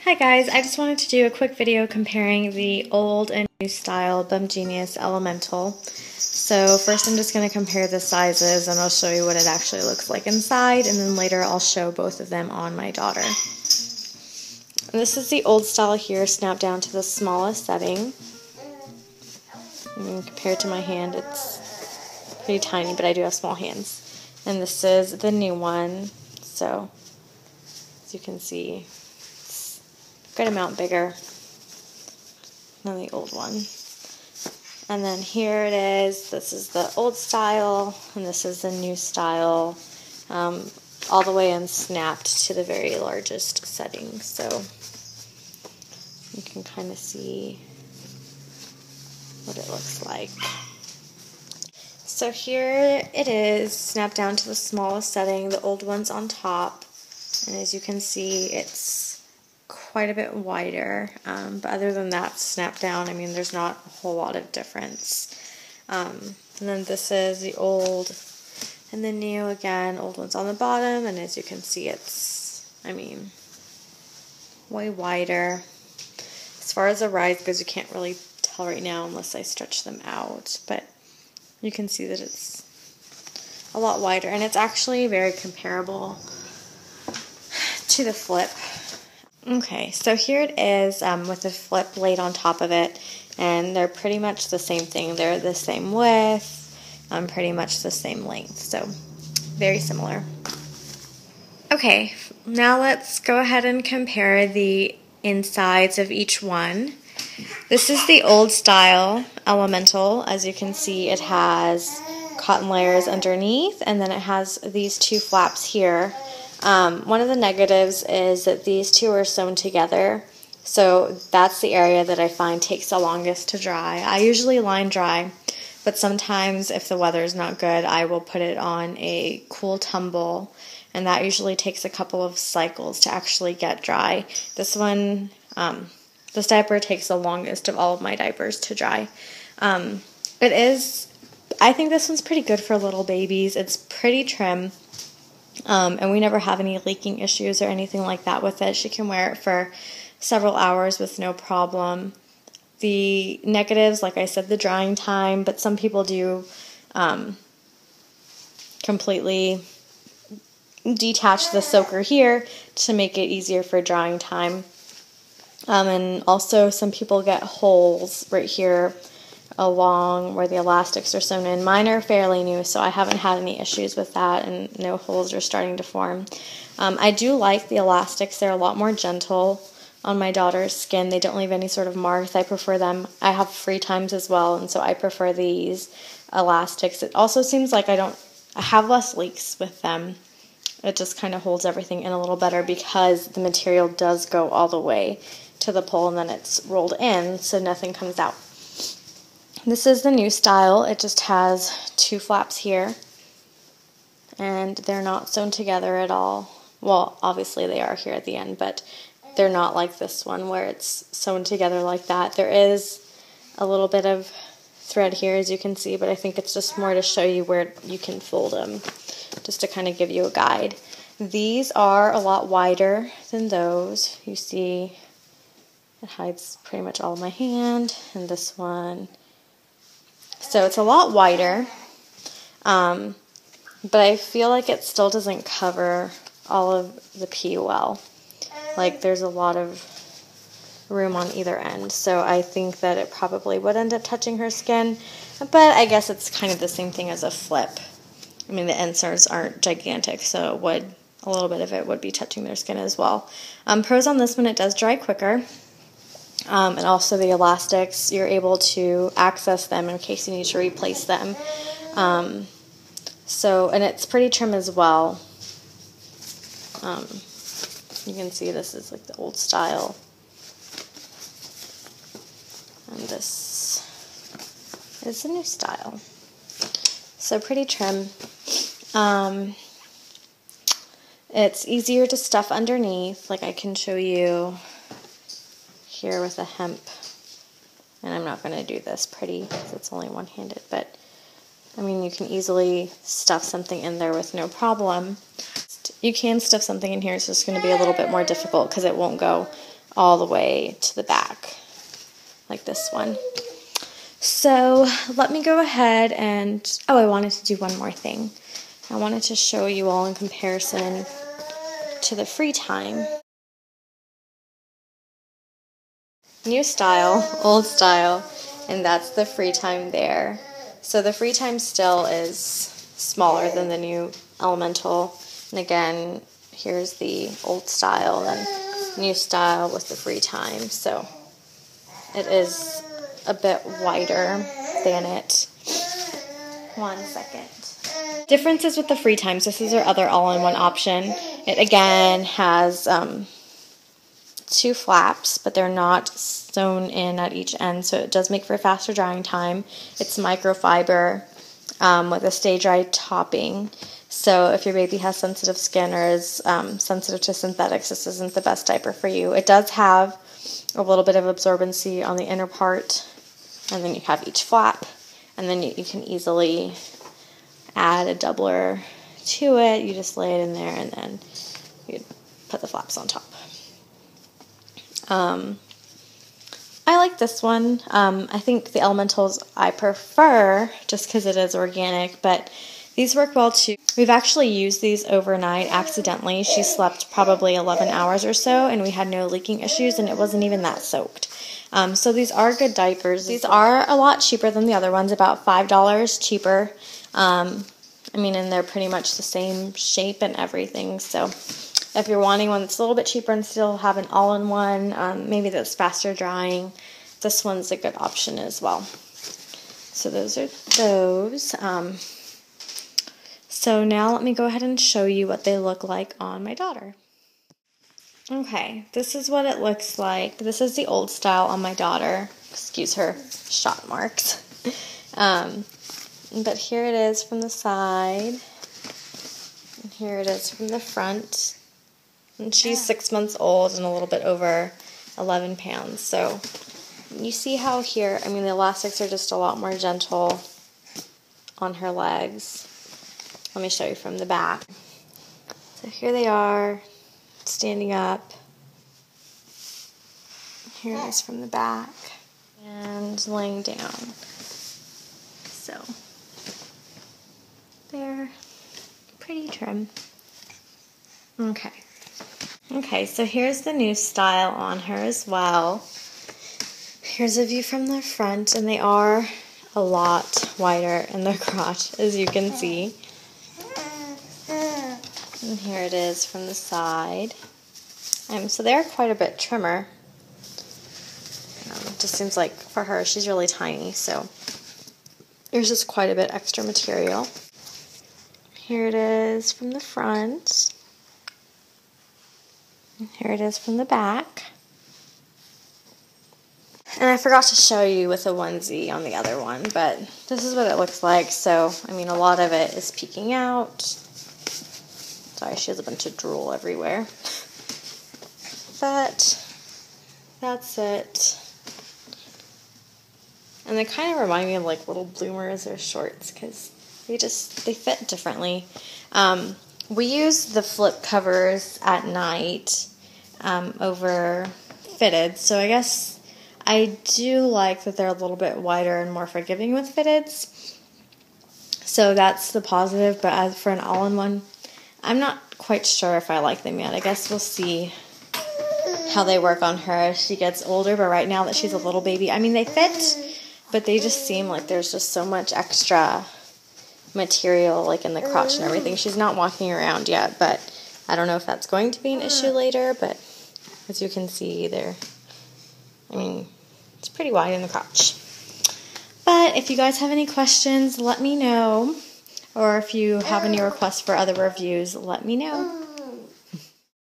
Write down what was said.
Hi guys, I just wanted to do a quick video comparing the old and new style bumGenius Elemental. So first I'm just going to compare the sizes and I'll show you what it actually looks like inside, and then later I'll show both of them on my daughter. And this is the old style here, snapped down to the smallest setting. And compared to my hand, it's pretty tiny, but I do have small hands. And this is the new one, so as you can see, good amount bigger than the old one. And then here it is. This is the old style, and this is the new style, all the way unsnapped to the very largest setting. So you can kind of see what it looks like. So here it is, snapped down to the smallest setting. The old one's on top, and as you can see, it's quite a bit wider, but other than that, snapped down, I mean, there's not a whole lot of difference. And then this is the old and the new again. Old one's on the bottom, and as you can see, it's, I mean, way wider. As far as the rise goes, you can't really tell right now unless I stretch them out, but you can see that it's a lot wider, and it's actually very comparable to the flip. Okay, so here it is with the flip laid on top of it, and they're pretty much the same thing. They're the same width, pretty much the same length, so very similar. Okay, now let's go ahead and compare the insides of each one. This is the old style Elemental. As you can see, it has cotton layers underneath, and then it has these two flaps here. One of the negatives is that these two are sewn together, so that's the area that I find takes the longest to dry. I usually line dry, but sometimes if the weather is not good, I will put it on a cool tumble, and that usually takes a couple of cycles to actually get dry. This one, this diaper takes the longest of all of my diapers to dry. I think this one's pretty good for little babies. It's pretty trim. And we never have any leaking issues or anything like that with it. She can wear it for several hours with no problem. The negatives, like I said, the drying time, but some people do completely detach the soaker here to make it easier for drying time. And also some people get holes right here along where the elastics are sewn in. Mine are fairly new, so I haven't had any issues with that, and no holes are starting to form. I do like the elastics. They're a lot more gentle on my daughter's skin. They don't leave any sort of marks. I prefer them. I have free times as well, and so I prefer these elastics. It also seems like I have less leaks with them. It just kind of holds everything in a little better because the material does go all the way to the pole, and then it's rolled in so nothing comes out. This is the new style. It just has two flaps here, and they're not sewn together at all. Well, obviously they are here at the end, but they're not like this one where it's sewn together like that. There is a little bit of thread here, as you can see, but I think it's just more to show you where you can fold them, just to kind of give you a guide. These are a lot wider than those. You see it hides pretty much all of my hand, and this one. So it's a lot wider, but I feel like it still doesn't cover all of the pee well. Like, there's a lot of room on either end, so I think that it probably would end up touching her skin, but I guess it's kind of the same thing as a flip. I mean, the inserts aren't gigantic, so a little bit of it would be touching their skin as well. Pros on this one, it does dry quicker. And also the elastics, you're able to access them in case you need to replace them. And it's pretty trim as well. You can see this is like the old style. And this is the new style. So pretty trim. It's easier to stuff underneath, like I can show you here with a hemp, and I'm not going to do this pretty because it's only one-handed, but I mean, you can easily stuff something in there with no problem. You can stuff something in here, it's just going to be a little bit more difficult because it won't go all the way to the back, like this one. So let me go ahead and, oh, I wanted to do one more thing. I wanted to show you all in comparison to the free time. New style, old style, and that's the free time there. So the free time still is smaller than the new elemental. And again, here's the old style and new style with the free time. So it is a bit wider than it. 1 second. Differences with the free times. This is our other all-in-one option. It again has 2 flaps, but they're not sewn in at each end, so it does make for a faster drying time. It's microfiber with a stay-dry topping. So if your baby has sensitive skin or is sensitive to synthetics, this isn't the best diaper for you. It does have a little bit of absorbency on the inner part, and then you have each flap, and then you can easily add a doubler to it. You just lay it in there, and then you put the flaps on top. I like this one. I think the elementals I prefer just because it is organic, but these work well too. We've actually used these overnight accidentally. She slept probably 11 hours or so, and we had no leaking issues, and it wasn't even that soaked. So these are good diapers. These are a lot cheaper than the other ones, about $5 cheaper. I mean, and they're pretty much the same shape and everything. So if you're wanting one that's a little bit cheaper and still have an all-in-one, maybe that's faster drying, this one's a good option as well. So those are those. So now let me go ahead and show you what they look like on my daughter. Okay, this is what it looks like. This is the old style on my daughter. Excuse her shot marks. But here it is from the side. And here it is from the front. And she's 6 months old and a little bit over 11 pounds. So you see how here, I mean, the elastics are just a lot more gentle on her legs. Let me show you from the back. So here they are, standing up. Here it is from the back. And laying down. So, they're pretty trim. Okay. Okay, so here's the new style on her as well. Here's a view from the front, and they are a lot wider in their crotch, as you can see. And here it is from the side. So they're quite a bit trimmer. It just seems like for her, she's really tiny, so there's just quite a bit extra material. Here it is from the front. And here it is from the back. And I forgot to show you with a onesie on the other one, but this is what it looks like. So, I mean, a lot of it is peeking out. Sorry, she has a bunch of drool everywhere. But that's it. And they kind of remind me of like little bloomers or shorts because they fit differently. We use the flip covers at night over fitted, so I guess I do like that they're a little bit wider and more forgiving with fitteds. So that's the positive, but as for an all-in-one, I'm not quite sure if I like them yet. I guess we'll see how they work on her as she gets older, but right now that she's a little baby, I mean, they fit, but they just seem like there's just so much extra material like in the crotch and everything. She's not walking around yet, but I don't know if that's going to be an issue later, but as you can see there, I mean, it's pretty wide in the crotch. But if you guys have any questions, let me know, or if you have any requests for other reviews, let me know.